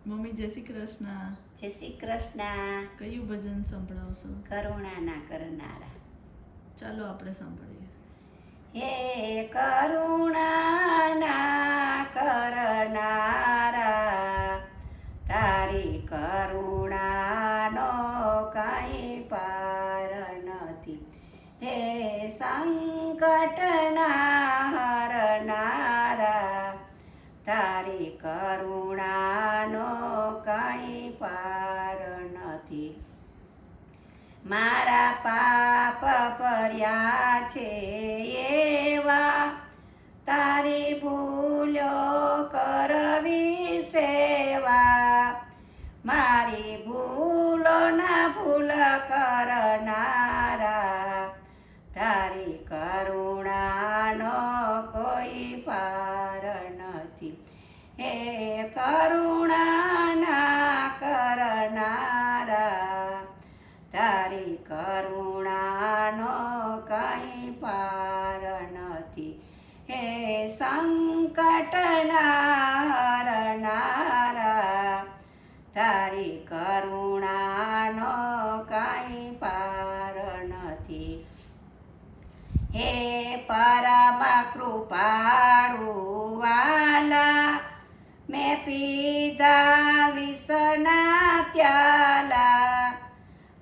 Mummy જય શ્રી કૃષ્ણ. જય શ્રી કૃષ્ણ. કયું ભજન સંભળાવશો? કરુણાના કરનારા. ચાલો આપણે સાંભળીએ. હે કરુણાના કરનારા, તારી કરુણાનો કાંઈ પાર નથી. હે સંકટના હરનારા, તારી કરુણાનો કાંઈ પાર નથી. મારા પાપ પર્યા છે એવા, તારી ભૂલો કરવી સેવા. મારી ભૂલો ના ભૂલ કરનારા, તારી કરુણાનો કોઈ પાર નથી. હે કરુણાના કરનારા, તારી કરુણાનો કંઈ પાર નથી. હે સંકટના હરનારા, તારી કરુણાનો કંઈ પાર નથી. હે પરમ કૃપાળુ વાલા, મેં પીધા વિષના પ્યાલા.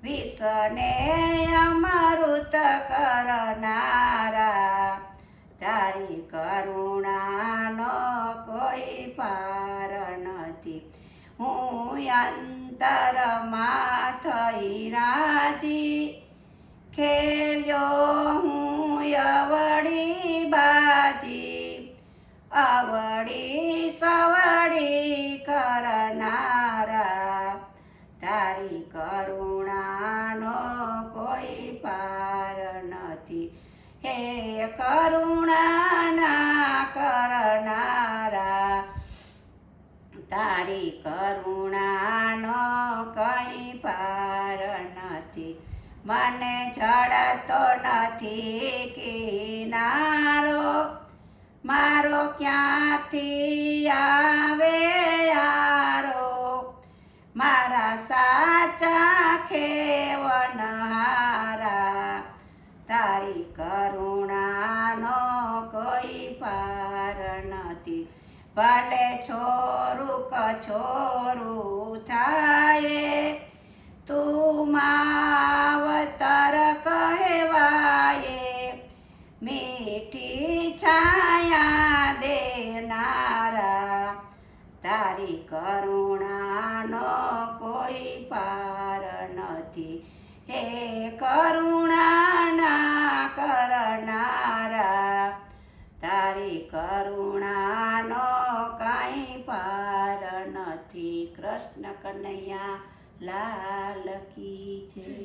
વિષને અમૃત કરનારા, તારી કરુણાનો કોઈ પાર નથી. હું અંતરમાં થઈ રાજી, ખેલ્યો હું અવળી બાજી. અવળી સવળી કરનારા, તારી કરુણાનો કોઈ પાર નથી. હે કરુણાના કરનારા, તારી કરુણાનો કંઈ પાર નથી. મને જડતો નથી કિનારો, મારો ક્યાંથી આવે યારો. મારા સાચા ખેવનહારા, તારી કરુણાનો કોઈ પાર નથી. ભલે છોરું કછોરું થાય, તું માવતર કહેવાય. મીઠી છાયા દેનારા, તારી કરુણાનો કોઈ પાર નથી. હે કરુણાના કરનારા, તારી કરુણાનો કાંઈ પાર નથી. કૃષ્ણ કનૈયા લાલ કી જય.